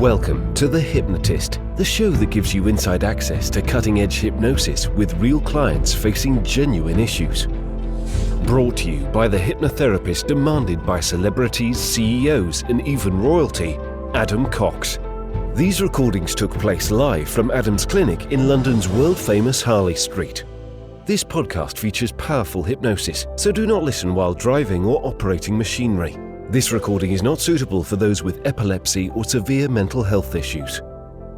Welcome to The Hypnotist, the show that gives you inside access to cutting-edge hypnosis with real clients facing genuine issues. Brought to you by the hypnotherapist demanded by celebrities, CEOs, and even royalty, Adam Cox. These recordings took place live from Adam's clinic in London's world-famous Harley Street. This podcast features powerful hypnosis, so do not listen while driving or operating machinery. This recording is not suitable for those with epilepsy or severe mental health issues.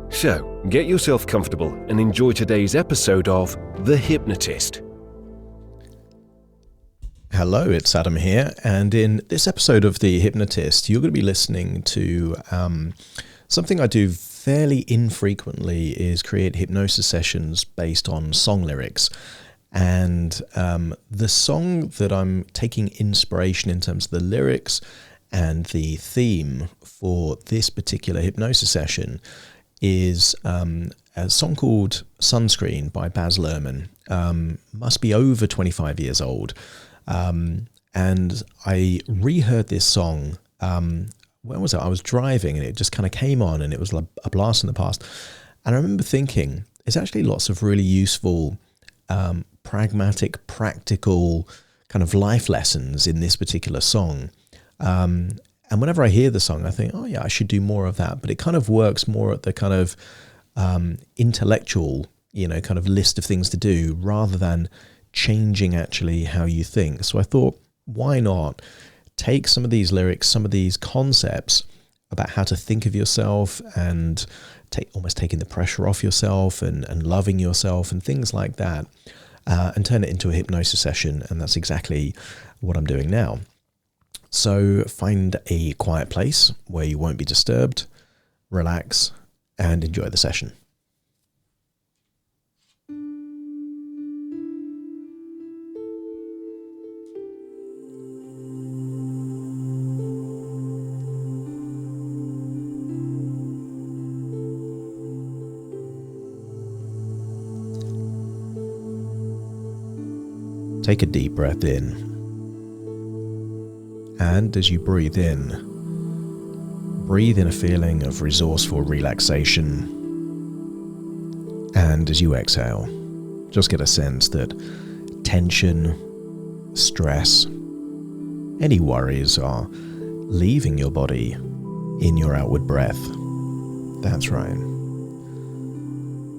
So, get yourself comfortable and enjoy today's episode of The Hypnotist. Hello, it's Adam here, and in this episode of The Hypnotist, you're going to be listening to something I do fairly infrequently is create hypnosis sessions based on song lyrics. And the song that I'm taking inspiration in terms of the lyrics and the theme for this particular hypnosis session is a song called Sunscreen by Baz Luhrmann. Must be over 25 years old. And I reheard this song, when was it? I was driving and it just kind of came on and it was like a blast in the past. And I remember thinking, there's actually lots of really useful pragmatic, practical kind of life lessons in this particular song. And whenever I hear the song, I think, oh yeah, I should do more of that. But it kind of works more at the kind of intellectual, kind of list of things to do rather than changing actually how you think. So I thought, why not take some of these lyrics, some of these concepts about how to think of yourself and almost taking the pressure off yourself and loving yourself and things like that, and turn it into a hypnosis session. And that's exactly what I'm doing now. So find a quiet place where you won't be disturbed, relax, and enjoy the session. Take a deep breath in, and as you breathe in a feeling of resourceful relaxation, and as you exhale, just get a sense that tension, stress, any worries are leaving your body in your outward breath. That's right.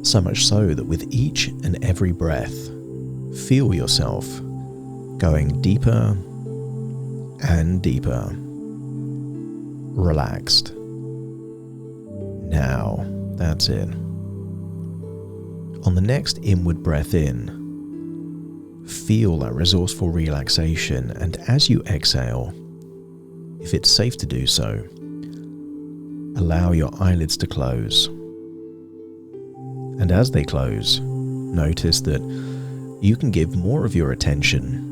So much so that with each and every breath, feel yourself going deeper and deeper, relaxed. Now, that's it. On the next inward breath in, feel that resourceful relaxation, and as you exhale, if it's safe to do so, allow your eyelids to close. And as they close, notice that you can give more of your attention,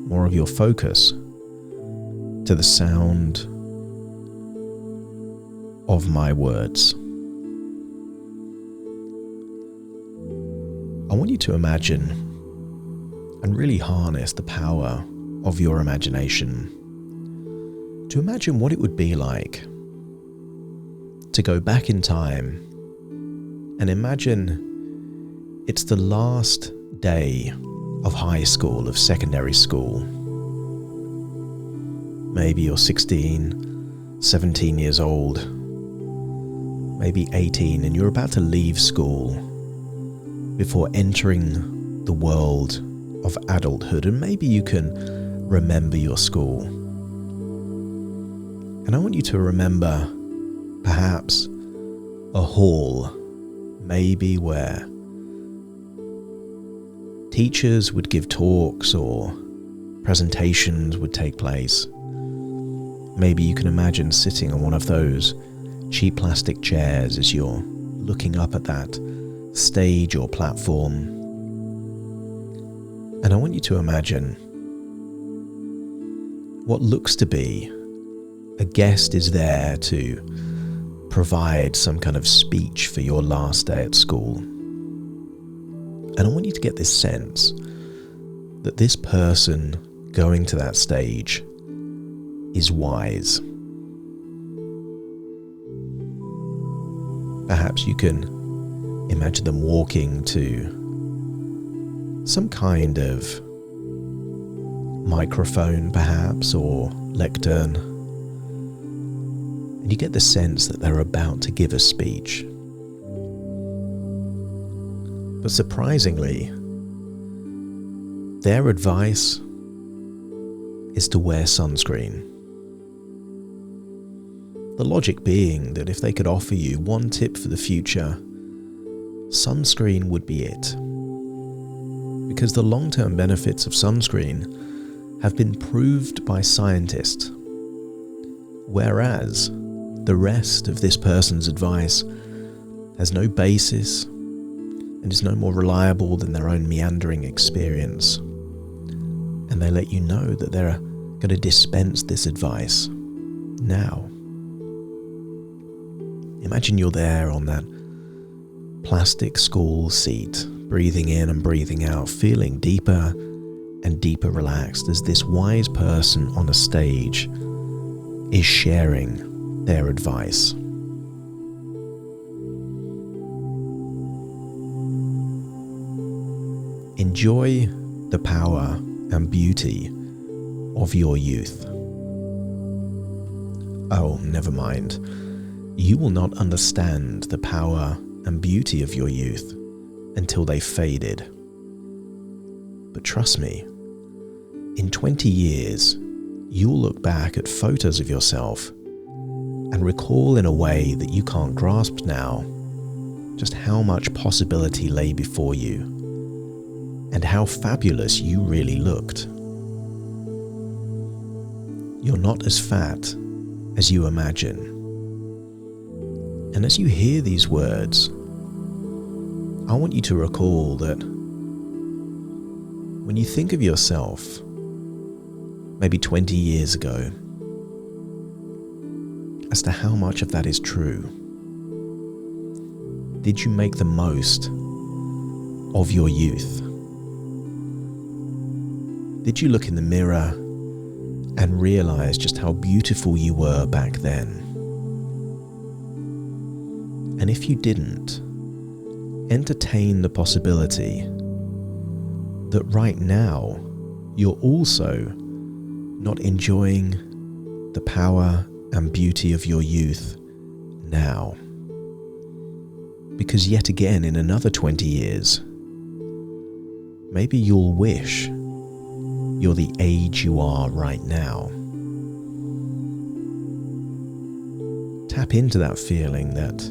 more of your focus to the sound of my words. I want you to imagine and really harness the power of your imagination to imagine what it would be like to go back in time and imagine it's the last day of high school, of secondary school. Maybe you're 16, 17 years old, maybe 18, and you're about to leave school before entering the world of adulthood, and maybe you can remember your school. And I want you to remember perhaps a hall, maybe where teachers would give talks or presentations would take place. Maybe you can imagine sitting on one of those cheap plastic chairs as you're looking up at that stage or platform. And I want you to imagine what looks to be a guest is there to provide some kind of speech for your last day at school. And I want you to get this sense that this person going to that stage is wise. Perhaps you can imagine them walking to some kind of microphone, perhaps, or lectern, and you get the sense that they're about to give a speech. But surprisingly, their advice is to wear sunscreen. The logic being that if they could offer you one tip for the future, sunscreen would be it. Because the long-term benefits of sunscreen have been proved by scientists, whereas the rest of this person's advice has no basis and is no more reliable than their own meandering experience. And they let you know that they're going to dispense this advice now. Imagine you're there on that plastic school seat, breathing in and breathing out, feeling deeper and deeper relaxed as this wise person on a stage is sharing their advice. Enjoy the power and beauty of your youth. Oh, never mind. You will not understand the power and beauty of your youth until they've faded. But trust me, in 20 years, you'll look back at photos of yourself and recall in a way that you can't grasp now just how much possibility lay before you and how fabulous you really looked. You're not as fat as you imagine. And as you hear these words, I want you to recall that when you think of yourself, maybe 20 years ago, as to how much of that is true. Did you make the most of your youth? Did you look in the mirror and realize just how beautiful you were back then? And if you didn't, entertain the possibility that right now you're also not enjoying the power and beauty of your youth now. Because yet again, in another 20 years, maybe you'll wish you're the age you are right now. Tap into that feeling that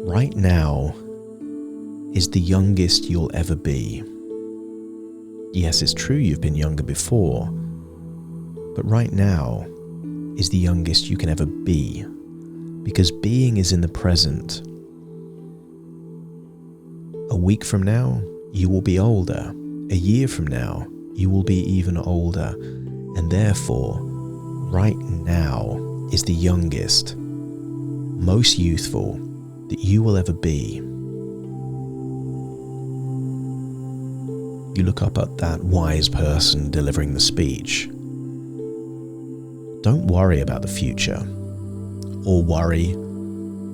right now is the youngest you'll ever be. Yes, it's true you've been younger before, but right now is the youngest you can ever be, because being is in the present. A week from now, you will be older. A year from now, you will be even older, and therefore, right now is the youngest, most youthful that you will ever be. You look up at that wise person delivering the speech. Don't worry about the future, or worry,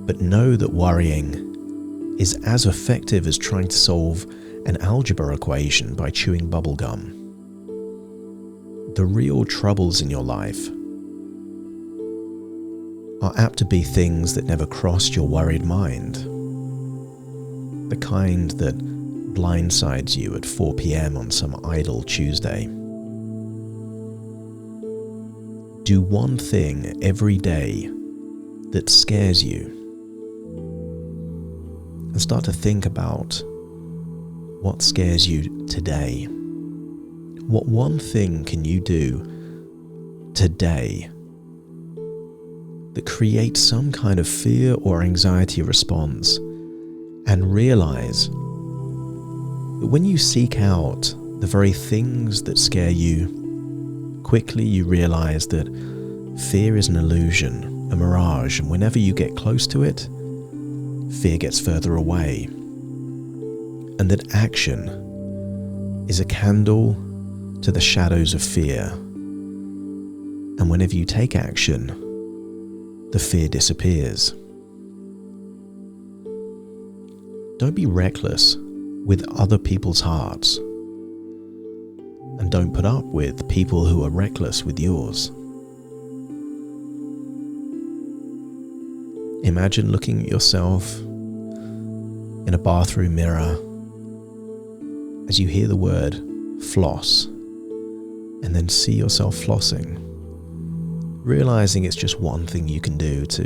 but know that worrying is as effective as trying to solve an algebra equation by chewing bubblegum. The real troubles in your life are apt to be things that never crossed your worried mind. The kind that blindsides you at 4 p.m. on some idle Tuesday. Do one thing every day that scares you, and start to think about what scares you today. What one thing can you do today that creates some kind of fear or anxiety response, and realize that when you seek out the very things that scare you, quickly you realize that fear is an illusion, a mirage, and whenever you get close to it, fear gets further away. And that action is a candle to the shadows of fear. And whenever you take action, the fear disappears. Don't be reckless with other people's hearts. And don't put up with people who are reckless with yours. Imagine looking at yourself in a bathroom mirror as you hear the word floss, and then see yourself flossing, realizing it's just one thing you can do to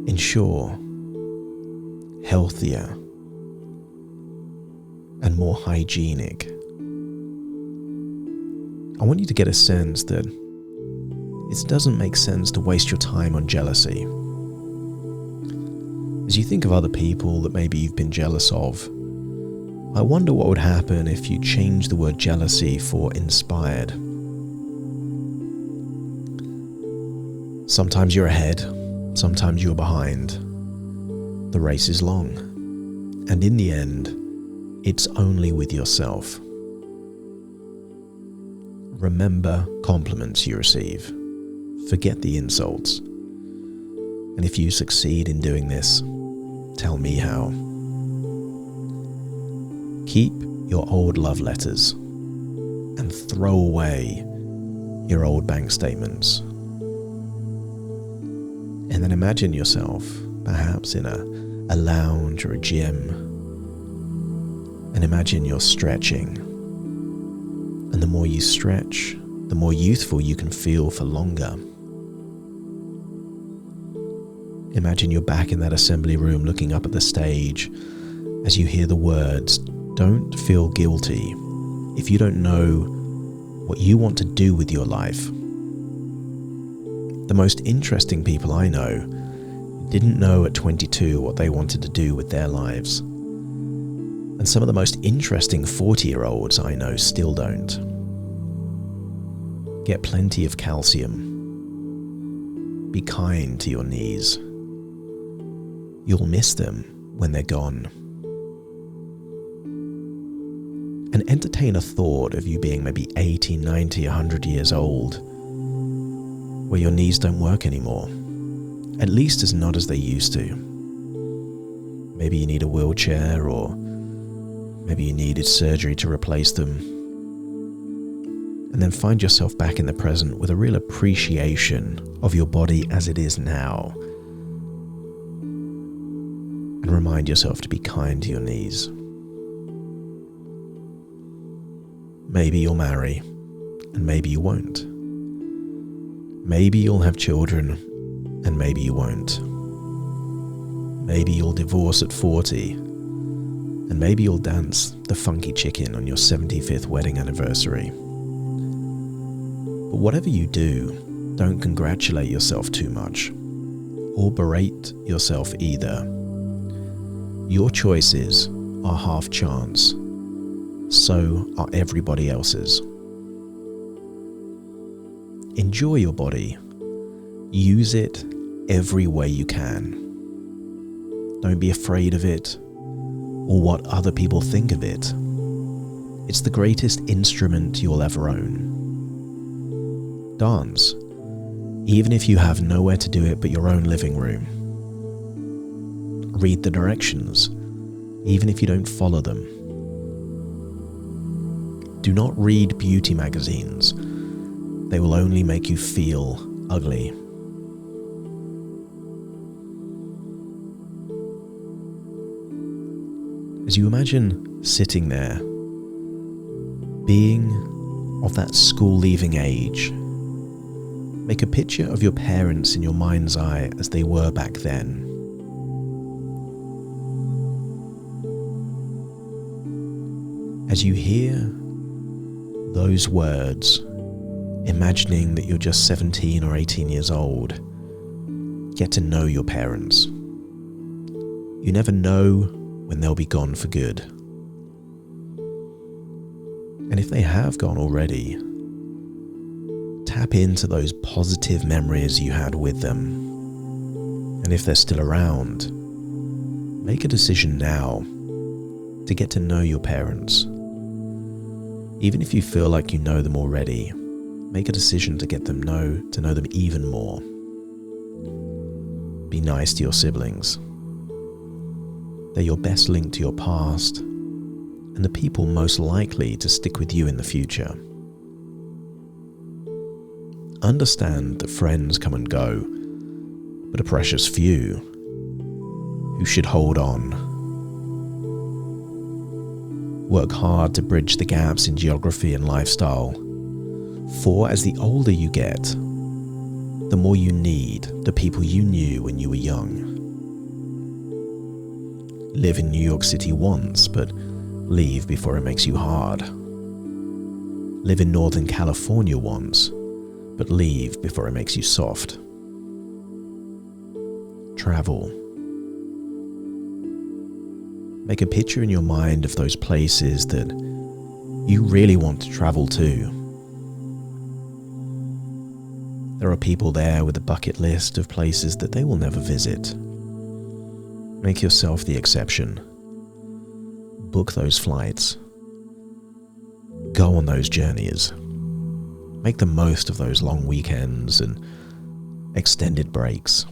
ensure healthier and more hygienic. I want you to get a sense that it doesn't make sense to waste your time on jealousy. As you think of other people that maybe you've been jealous of, I wonder what would happen if you changed the word jealousy for inspired. Sometimes you're ahead, sometimes you're behind. The race is long, and in the end, it's only with yourself. Remember compliments you receive. Forget the insults. And if you succeed in doing this, tell me how. Keep your old love letters and throw away your old bank statements. And then imagine yourself perhaps in a lounge or a gym, and imagine you're stretching. And the more you stretch, the more youthful you can feel for longer. Imagine you're back in that assembly room looking up at the stage as you hear the words, "Don't feel guilty if you don't know what you want to do with your life." The most interesting people I know didn't know at 22 what they wanted to do with their lives. And some of the most interesting 40-year-olds I know still don't. Get plenty of calcium. Be kind to your knees. You'll miss them when they're gone. And entertain a thought of you being maybe 80, 90, 100 years old, where your knees don't work anymore. At least as not as they used to. Maybe you need a wheelchair, or maybe you needed surgery to replace them. And then find yourself back in the present with a real appreciation of your body as it is now. And remind yourself to be kind to your knees. Maybe you'll marry, and maybe you won't. Maybe you'll have children, and maybe you won't. Maybe you'll divorce at 40, and maybe you'll dance the funky chicken on your 75th wedding anniversary. But whatever you do, don't congratulate yourself too much, or berate yourself either. Your choices are half chance, so are everybody else's. Enjoy your body. Use it every way you can. Don't be afraid of it or what other people think of it. It's the greatest instrument you'll ever own. Dance, even if you have nowhere to do it but your own living room. Read the directions, even if you don't follow them. Do not read beauty magazines. They will only make you feel ugly. As you imagine sitting there, being of that school-leaving age, make a picture of your parents in your mind's eye as they were back then. As you hear those words, imagining that you're just 17 or 18 years old, get to know your parents. You never know when they'll be gone for good. And if they have gone already, tap into those positive memories you had with them. And if they're still around, make a decision now to get to know your parents. Even if you feel like you know them already, make a decision to get them to know them even more. Be nice to your siblings. They're your best link to your past and the people most likely to stick with you in the future. Understand that friends come and go, but a precious few who should hold on. Work hard to bridge the gaps in geography and lifestyle, for as the older you get, the more you need the people you knew when you were young. Live in New York City once, but leave before it makes you hard. Live in Northern California once, but leave before it makes you soft. Travel. Make a picture in your mind of those places that you really want to travel to. There are people there with a bucket list of places that they will never visit. Make yourself the exception. Book those flights. Go on those journeys. Make the most of those long weekends and extended breaks,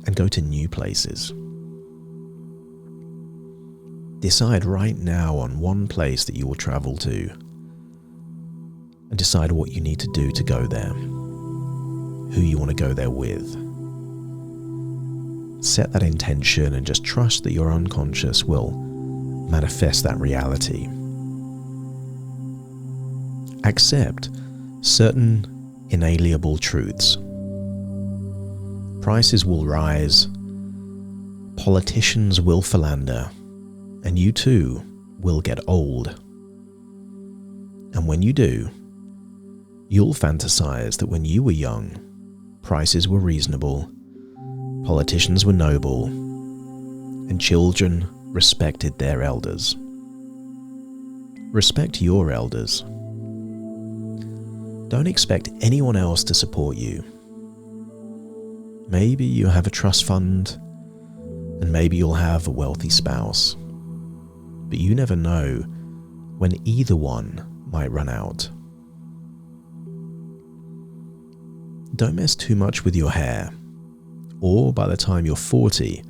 and go to new places. Decide right now on one place that you will travel to, and decide what you need to do to go there, who you want to go there with. Set that intention and just trust that your unconscious will manifest that reality. Accept certain inalienable truths. Prices will rise, politicians will philander, and you too will get old. And when you do, you'll fantasize that when you were young, prices were reasonable, politicians were noble, and children respected their elders. Respect your elders. Don't expect anyone else to support you. Maybe you have a trust fund, and maybe you'll have a wealthy spouse. But you never know when either one might run out. Don't mess too much with your hair, or by the time you're 40,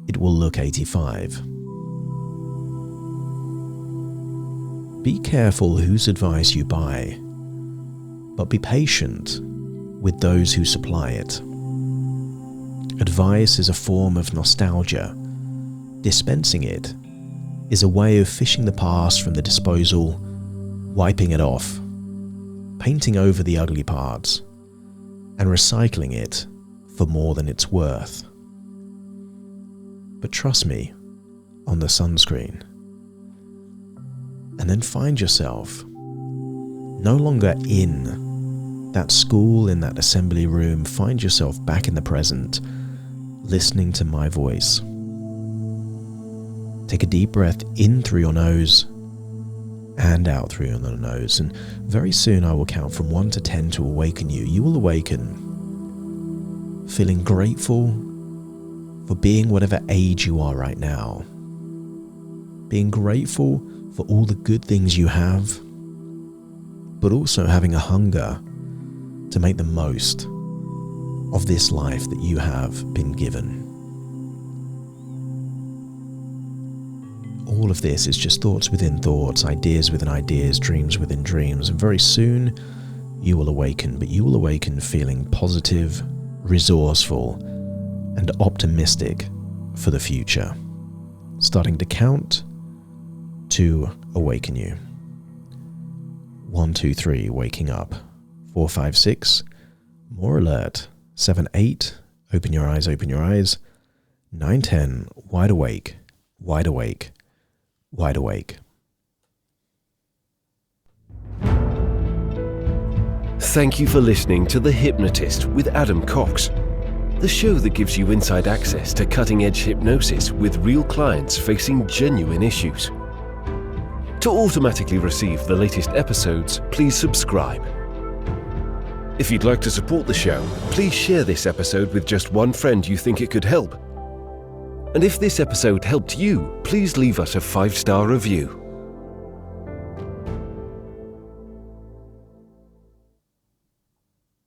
it will look 85. Be careful whose advice you buy, but be patient with those who supply it. Advice is a form of nostalgia. Dispensing it is a way of fishing the past from the disposal, wiping it off, painting over the ugly parts, and recycling it for more than it's worth. But trust me on the sunscreen. And then find yourself no longer in that school, in that assembly room. Find yourself back in the present, listening to my voice. Take a deep breath in through your nose and out through your nose, and very soon I will count from 1 to 10 to awaken you. You will awaken feeling grateful for being whatever age you are right now, being grateful for all the good things you have, but also having a hunger to make the most of this life that you have been given. All of this is just thoughts within thoughts, ideas within ideas, dreams within dreams, and very soon you will awaken, but you will awaken feeling positive, resourceful, and optimistic for the future. Starting to count to awaken you. 1, 2, 3, waking up. 4, 5, 6, more alert. 7, 8, open your eyes, open your eyes. 9, 10, wide awake, wide awake, wide awake. Thank you for listening to The Hypnotist with Adam Cox, the show that gives you inside access to cutting-edge hypnosis with real clients facing genuine issues. To automatically receive the latest episodes, please subscribe. If you'd like to support the show, please share this episode with just one friend you think it could help. And if this episode helped you, please leave us a 5-star review.